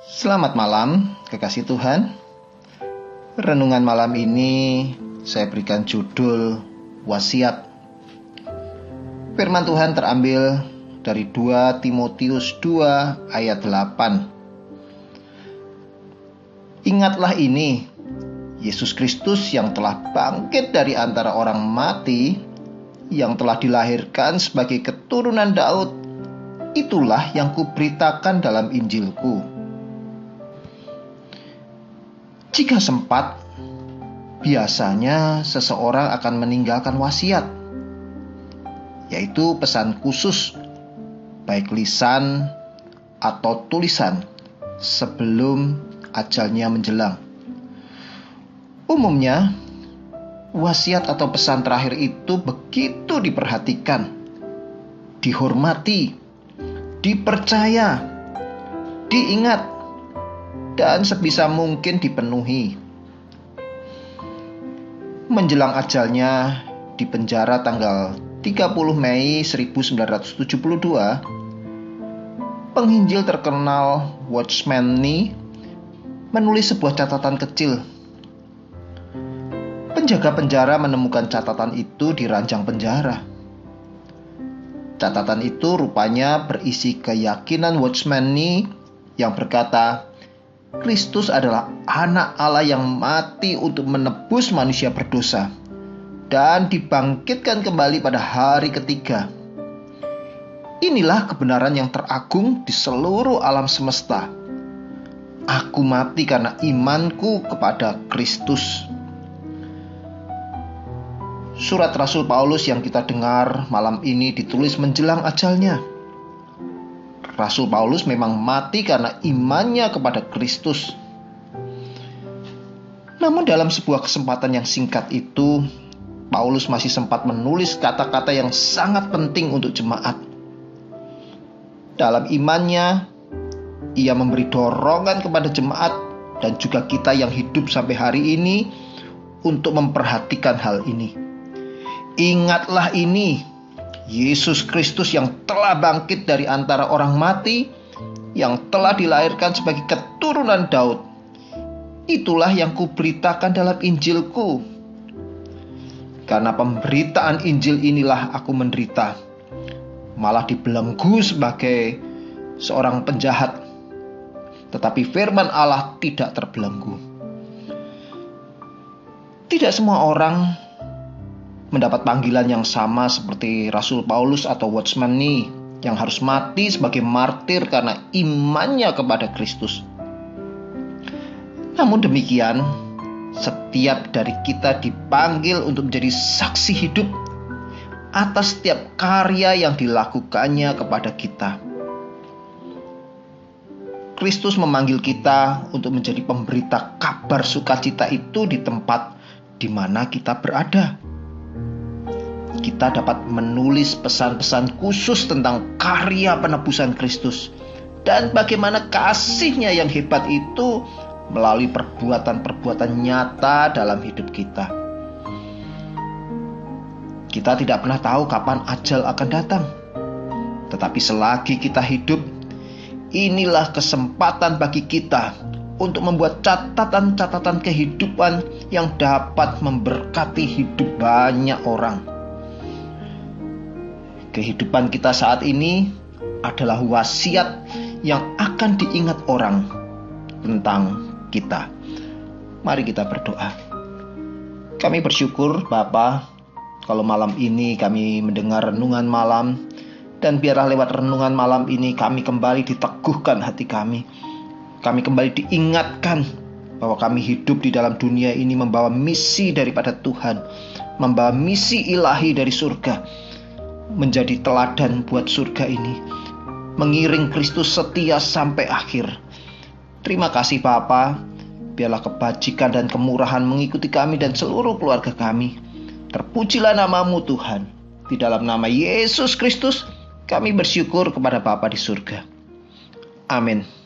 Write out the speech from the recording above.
Selamat malam, kekasih Tuhan. Renungan malam ini saya berikan judul Wasiat. Firman Tuhan terambil dari 2 Timotius 2 ayat 8. Ingatlah ini, Yesus Kristus yang telah bangkit dari antara orang mati, yang telah dilahirkan sebagai keturunan Daud, itulah yang kuberitakan dalam Injilku. Jika sempat, biasanya seseorang akan meninggalkan wasiat, yaitu pesan khusus, baik lisan atau tulisan, sebelum ajalnya menjelang. Umumnya, wasiat atau pesan terakhir itu begitu diperhatikan, dihormati, dipercaya, diingat, dan sebisa mungkin dipenuhi. Menjelang ajalnya di penjara tanggal 30 Mei 1972, penginjil terkenal Watchman Nee menulis sebuah catatan kecil. Penjaga penjara menemukan catatan itu di ranjang penjara. Catatan itu rupanya berisi keyakinan Watchman Nee yang berkata, Kristus adalah anak Allah yang mati untuk menebus manusia berdosa dan dibangkitkan kembali pada hari ketiga. Inilah kebenaran yang teragung di seluruh alam semesta. Aku mati karena imanku kepada Kristus. Surat Rasul Paulus yang kita dengar malam ini ditulis menjelang ajalnya. Rasul Paulus memang mati karena imannya kepada Kristus. Namun dalam sebuah kesempatan yang singkat itu, Paulus masih sempat menulis kata-kata yang sangat penting untuk jemaat. Dalam imannya, ia memberi dorongan kepada jemaat dan juga kita yang hidup sampai hari ini untuk memperhatikan hal ini. Ingatlah ini, Yesus Kristus yang telah bangkit dari antara orang mati, yang telah dilahirkan sebagai keturunan Daud. Itulah yang kuberitakan dalam Injilku. Karena pemberitaan Injil inilah aku menderita, malah dibelenggu sebagai seorang penjahat. Tetapi firman Allah tidak terbelenggu. Tidak semua orang mendapat panggilan yang sama seperti Rasul Paulus atau Watchman Nee yang harus mati sebagai martir karena imannya kepada Kristus. Namun demikian, setiap dari kita dipanggil untuk menjadi saksi hidup atas setiap karya yang dilakukannya kepada kita. Kristus memanggil kita untuk menjadi pemberita kabar sukacita itu di tempat di mana kita berada. Kita dapat menulis pesan-pesan khusus tentang karya penebusan Kristus dan bagaimana kasih-Nya yang hebat itu melalui perbuatan-perbuatan nyata dalam hidup kita. Kita tidak pernah tahu kapan ajal akan datang. Tetapi selagi kita hidup, inilah kesempatan bagi kita untuk membuat catatan-catatan kehidupan yang dapat memberkati hidup banyak orang. Kehidupan kita saat ini adalah wasiat yang akan diingat orang tentang kita. Mari kita berdoa. Kami bersyukur Bapa, kalau malam ini kami mendengar renungan malam, dan biarlah lewat renungan malam ini kami kembali diteguhkan hati kami. Kami kembali diingatkan bahwa kami hidup di dalam dunia ini membawa misi daripada Tuhan, membawa misi ilahi dari surga, menjadi teladan buat surga ini, mengiring Kristus setia sampai akhir. Terima kasih Bapa, biarlah kebajikan dan kemurahan mengikuti kami dan seluruh keluarga kami. Terpujilah nama-Mu Tuhan. Di dalam nama Yesus Kristus kami bersyukur kepada Bapa di surga. Amin.